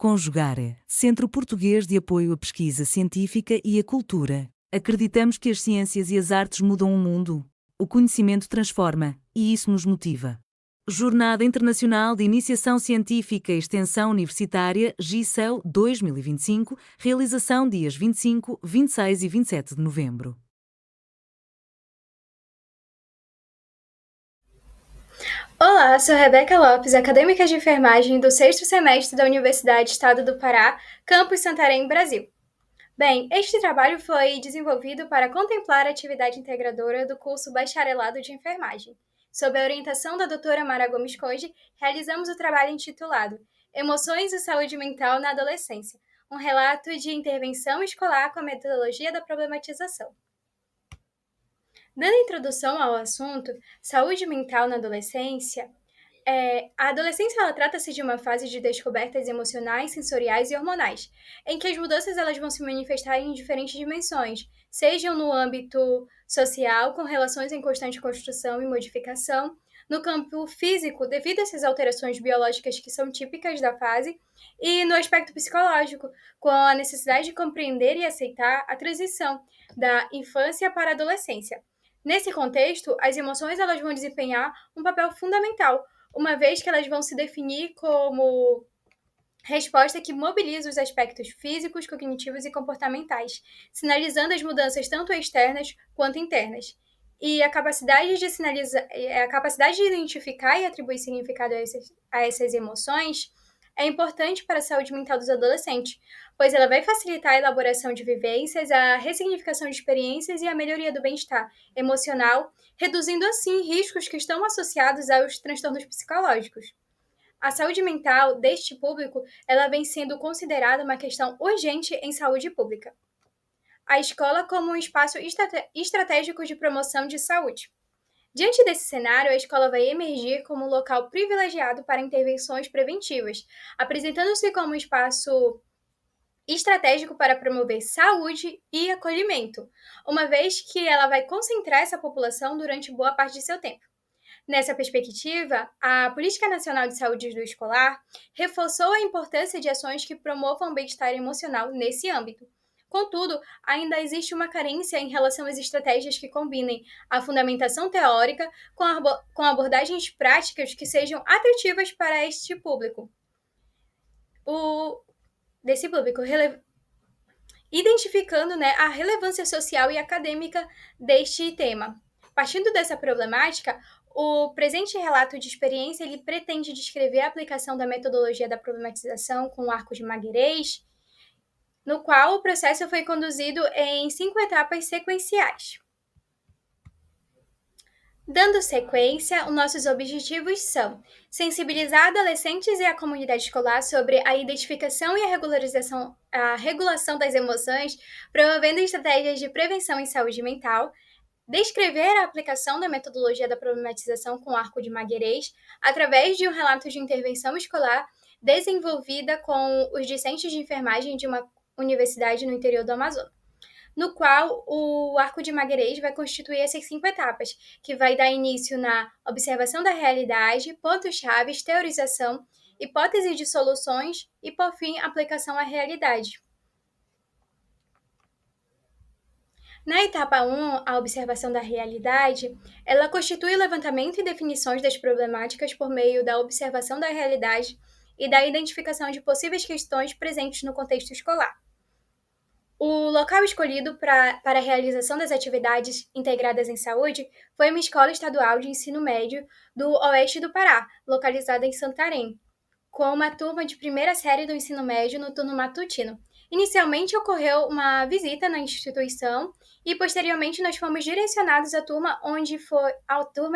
Conjugar, Centro Português de Apoio à Pesquisa Científica e à Cultura. Acreditamos que as ciências e as artes mudam o mundo. O conhecimento transforma, e isso nos motiva. Jornada Internacional de Iniciação Científica e Extensão Universitária, GICEL 2025, realização dias 25, 26 e 27 de novembro. Olá, sou Rebeca Lopes, acadêmica de enfermagem do 6º semestre da Universidade Estado do Pará, campus Santarém, Brasil. Bem, este trabalho foi desenvolvido para contemplar a atividade integradora do curso Bacharelado de Enfermagem. Sob a orientação da doutora Mara Gomes Koji, realizamos o trabalho intitulado Emoções e Saúde Mental na Adolescência, um relato de intervenção escolar com a metodologia da problematização. Dando introdução ao assunto, saúde mental na adolescência, a adolescência ela trata-se de uma fase de descobertas emocionais, sensoriais e hormonais, em que as mudanças elas vão se manifestar em diferentes dimensões, sejam no âmbito social, com relações em constante construção e modificação, no campo físico, devido a essas alterações biológicas que são típicas da fase, e no aspecto psicológico, com a necessidade de compreender e aceitar a transição da infância para a adolescência. Nesse contexto, as emoções elas vão desempenhar um papel fundamental, uma vez que elas vão se definir como resposta que mobiliza os aspectos físicos, cognitivos e comportamentais, sinalizando as mudanças tanto externas quanto internas. E a capacidade de identificar e atribuir significado a essas emoções é importante para a saúde mental dos adolescentes, pois ela vai facilitar a elaboração de vivências, a ressignificação de experiências e a melhoria do bem-estar emocional, reduzindo assim riscos que estão associados aos transtornos psicológicos. A saúde mental deste público, ela vem sendo considerada uma questão urgente em saúde pública. A escola como um espaço estratégico de promoção de saúde. Diante desse cenário, a escola vai emergir como um local privilegiado para intervenções preventivas, apresentando-se como um espaço estratégico para promover saúde e acolhimento, uma vez que ela vai concentrar essa população durante boa parte de seu tempo. Nessa perspectiva, a Política Nacional de Saúde do Escolar reforçou a importância de ações que promovam o bem-estar emocional nesse âmbito. Contudo, ainda existe uma carência em relação às estratégias que combinem a fundamentação teórica com abordagens práticas que sejam atrativas para este público. Identificando a relevância social e acadêmica deste tema. Partindo dessa problemática, o presente relato de experiência ele pretende descrever a aplicação da metodologia da problematização com o arco de Magalhães, no qual o processo foi conduzido em 5 etapas sequenciais. Dando sequência, os nossos objetivos são sensibilizar adolescentes e a comunidade escolar sobre a identificação e a regulação das emoções, promovendo estratégias de prevenção em saúde mental, descrever a aplicação da metodologia da problematização com o arco de Magalhães através de um relato de intervenção escolar desenvolvida com os discentes de enfermagem de uma universidade no interior do Amazonas, no qual o arco de Magalhães vai constituir essas 5 etapas, que vai dar início na observação da realidade, pontos-chave, teorização, hipótese de soluções e, por fim, aplicação à realidade. Na etapa 1, a observação da realidade, ela constitui o levantamento e definições das problemáticas por meio da observação da realidade e da identificação de possíveis questões presentes no contexto escolar. O local escolhido para a realização das atividades integradas em saúde foi uma escola estadual de ensino médio do oeste do Pará, localizada em Santarém, com uma turma de primeira série do ensino médio no turno matutino. Inicialmente ocorreu uma visita na instituição e posteriormente nós fomos direcionados à turma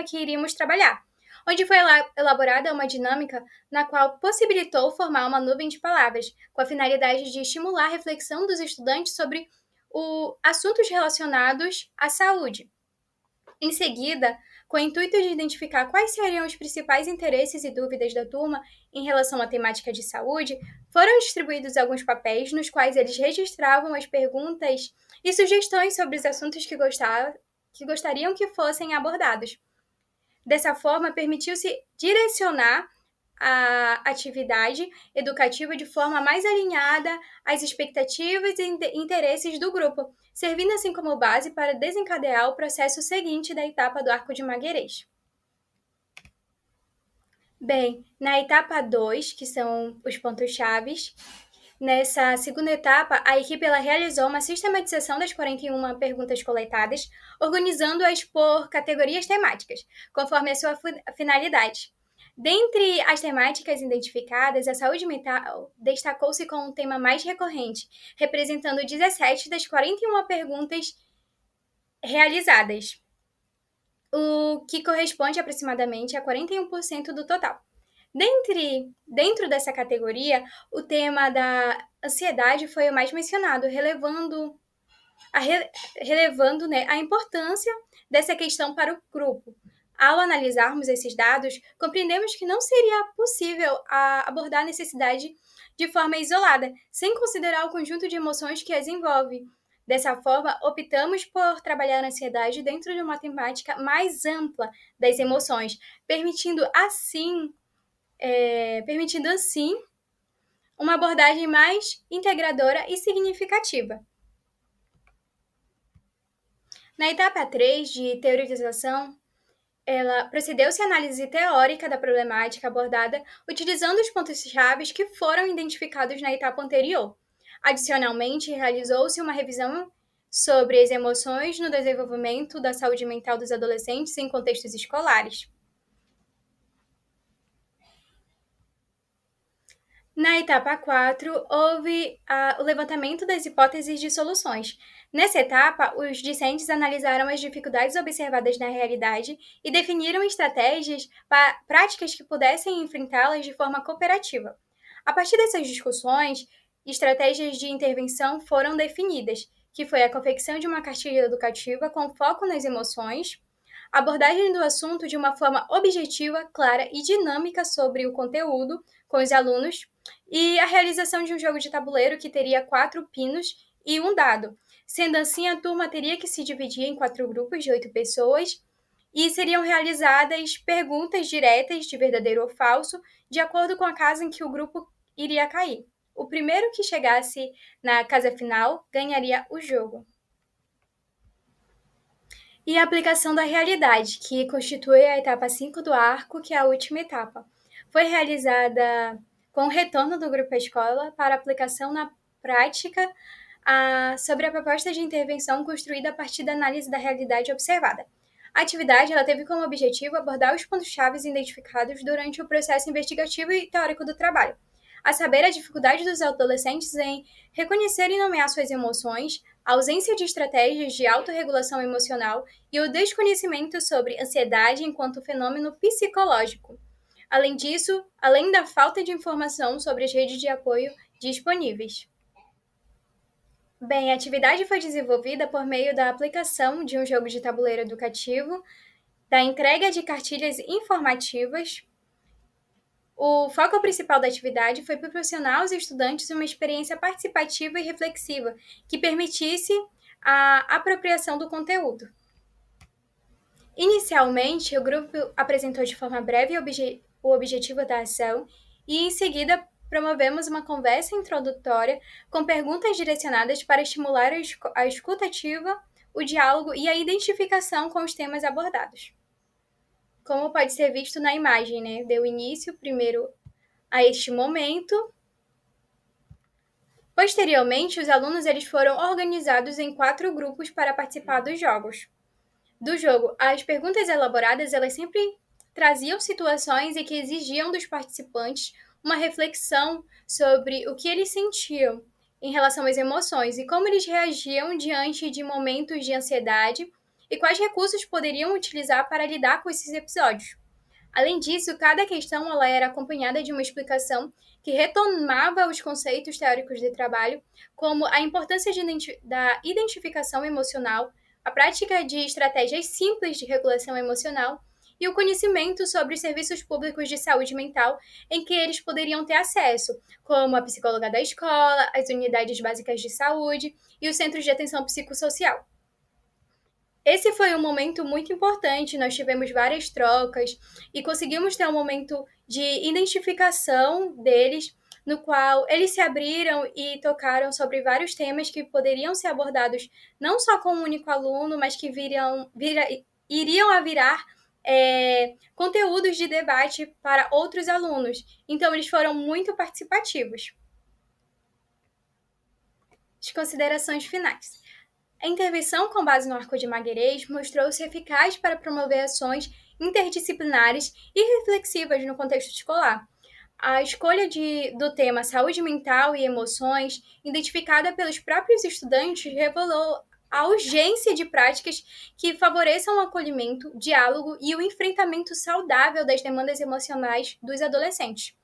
que iríamos trabalhar, onde foi elaborada uma dinâmica na qual possibilitou formar uma nuvem de palavras, com a finalidade de estimular a reflexão dos estudantes sobre assuntos relacionados à saúde. Em seguida, com o intuito de identificar quais seriam os principais interesses e dúvidas da turma em relação à temática de saúde, foram distribuídos alguns papéis nos quais eles registravam as perguntas e sugestões sobre os assuntos que gostariam que fossem abordados. Dessa forma, permitiu-se direcionar a atividade educativa de forma mais alinhada às expectativas e interesses do grupo, servindo assim como base para desencadear o processo seguinte da etapa do Arco de Magueireis. Bem, na etapa 2, que são os pontos-chaves, nessa segunda etapa, a equipe realizou uma sistematização das 41 perguntas coletadas, organizando-as por categorias temáticas, conforme a sua finalidade. Dentre as temáticas identificadas, a saúde mental destacou-se como um tema mais recorrente, representando 17 das 41 perguntas realizadas, o que corresponde aproximadamente a 41% do total. Dentro dessa categoria, o tema da ansiedade foi o mais mencionado, relevando a importância dessa questão para o grupo. Ao analisarmos esses dados, compreendemos que não seria possível abordar a necessidade de forma isolada, sem considerar o conjunto de emoções que as envolve. Dessa forma, optamos por trabalhar a ansiedade dentro de uma temática mais ampla das emoções, permitindo assim uma abordagem mais integradora e significativa. Na etapa 3 de teorização, procedeu-se à análise teórica da problemática abordada, utilizando os pontos-chave que foram identificados na etapa anterior. Adicionalmente, realizou-se uma revisão sobre as emoções no desenvolvimento da saúde mental dos adolescentes em contextos escolares. Na etapa 4, houve o levantamento das hipóteses de soluções. Nessa etapa, os discentes analisaram as dificuldades observadas na realidade e definiram estratégias práticas que pudessem enfrentá-las de forma cooperativa. A partir dessas discussões, estratégias de intervenção foram definidas, que foi a confecção de uma cartilha educativa com foco nas emoções, abordagem do assunto de uma forma objetiva, clara e dinâmica sobre o conteúdo com os alunos, e a realização de um jogo de tabuleiro que teria 4 pinos e um dado. Sendo assim, a turma teria que se dividir em 4 grupos de 8 pessoas e seriam realizadas perguntas diretas de verdadeiro ou falso, de acordo com a casa em que o grupo iria cair. O primeiro que chegasse na casa final ganharia o jogo. E a aplicação da realidade, que constitui a etapa 5 do arco, que é a última etapa. Foi realizada com o retorno do grupo à escola para aplicação na prática sobre a proposta de intervenção construída a partir da análise da realidade observada. A atividade teve como objetivo abordar os pontos-chave identificados durante o processo investigativo e teórico do trabalho, a saber, a dificuldade dos adolescentes em reconhecer e nomear suas emoções, a ausência de estratégias de autorregulação emocional e o desconhecimento sobre ansiedade enquanto fenômeno psicológico. Além disso, além da falta de informação sobre as redes de apoio disponíveis. Bem, a atividade foi desenvolvida por meio da aplicação de um jogo de tabuleiro educativo, da entrega de cartilhas informativas. O foco principal da atividade foi proporcionar aos estudantes uma experiência participativa e reflexiva que permitisse a apropriação do conteúdo. Inicialmente, o grupo apresentou de forma breve o objetivo da ação e, em seguida, promovemos uma conversa introdutória com perguntas direcionadas para estimular a escuta ativa, o diálogo e a identificação com os temas abordados. Como pode ser visto na imagem, né? Deu início primeiro a este momento. Posteriormente, os alunos foram organizados em 4 grupos para participar dos jogos. Do jogo, as perguntas elaboradas sempre traziam situações e que exigiam dos participantes uma reflexão sobre o que eles sentiam em relação às emoções e como eles reagiam diante de momentos de ansiedade e quais recursos poderiam utilizar para lidar com esses episódios. Além disso, cada questão era acompanhada de uma explicação que retomava os conceitos teóricos de trabalho, como a importância da identificação emocional, a prática de estratégias simples de regulação emocional e o conhecimento sobre os serviços públicos de saúde mental em que eles poderiam ter acesso, como a psicóloga da escola, as unidades básicas de saúde e os centros de atenção psicossocial. Esse foi um momento muito importante, nós tivemos várias trocas e conseguimos ter um momento de identificação deles, no qual eles se abriram e tocaram sobre vários temas que poderiam ser abordados não só com um único aluno, mas que iriam a virar conteúdos de debate para outros alunos. Então, eles foram muito participativos. As considerações finais. A intervenção com base no Arco de Magueireles mostrou-se eficaz para promover ações interdisciplinares e reflexivas no contexto escolar. A escolha do tema saúde mental e emoções, identificada pelos próprios estudantes, revelou a urgência de práticas que favoreçam o acolhimento, diálogo e o enfrentamento saudável das demandas emocionais dos adolescentes.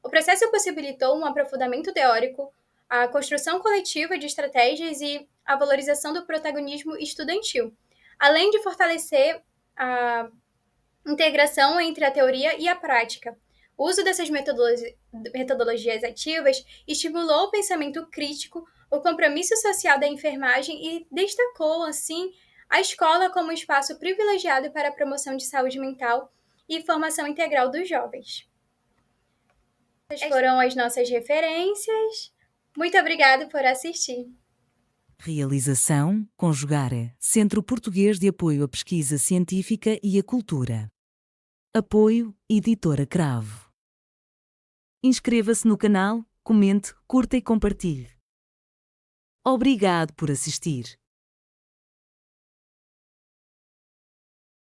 O processo possibilitou um aprofundamento teórico, a construção coletiva de estratégias e a valorização do protagonismo estudantil, além de fortalecer a integração entre a teoria e a prática. O uso dessas metodologias ativas estimulou o pensamento crítico, o compromisso social da enfermagem e destacou, assim, a escola como um espaço privilegiado para a promoção de saúde mental e formação integral dos jovens. Essas foram as nossas referências. Muito obrigada por assistir. Realização: Conjugare, Centro Português de Apoio à Pesquisa Científica e à Cultura. Apoio: Editora Cravo. Inscreva-se no canal, comente, curta e compartilhe. Obrigado por assistir.